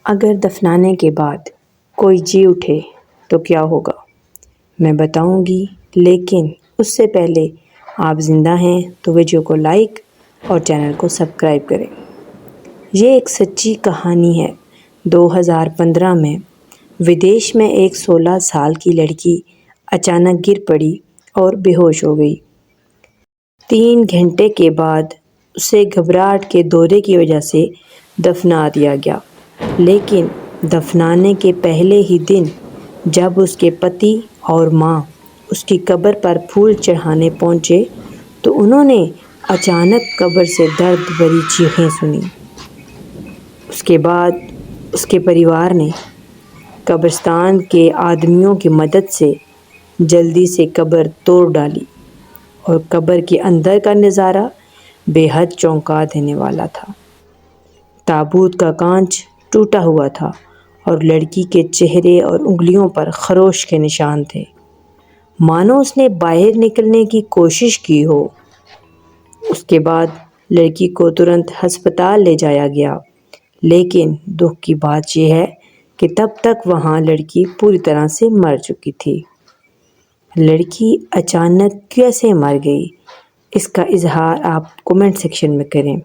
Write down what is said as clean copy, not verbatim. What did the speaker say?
اگر دفنانے کے بعد کوئی جی اٹھے تو کیا ہوگا؟ میں بتاؤں گی، لیکن اس سے پہلے آپ زندہ ہیں تو ویڈیو کو لائک اور چینل کو سبسکرائب کریں۔ یہ ایک سچی کہانی ہے۔ 2015 میں ودیش میں ایک 16 سال کی لڑکی اچانک گر پڑی اور بے ہوش ہو گئی۔ 3 گھنٹے کے بعد اسے گھبراہٹ کے دورے کی وجہ سے دفنا دیا گیا، لیکن دفنانے کے پہلے ہی دن جب اس کے پتی اور ماں اس کی قبر پر پھول چڑھانے پہنچے تو انہوں نے اچانک قبر سے درد بھری چیخیں سنیں۔ اس کے بعد اس کے پریوار نے قبرستان کے آدمیوں کی مدد سے جلدی سے قبر توڑ ڈالی اور قبر کے اندر کا نظارہ بے حد چونکا دینے والا تھا۔ تابوت کا کانچ ٹوٹا ہوا تھا اور لڑکی کے چہرے اور انگلیوں پر خروش کے نشان تھے، مانو اس نے باہر نکلنے کی کوشش کی ہو۔ اس کے بعد لڑکی کو ترنت ہسپتال لے جایا گیا، لیکن دکھ کی بات یہ ہے کہ تب تک وہاں لڑکی پوری طرح سے مر چکی تھی۔ لڑکی اچانک کیسے مر گئی، اس کا اظہار آپ کمنٹ سیکشن میں کریں۔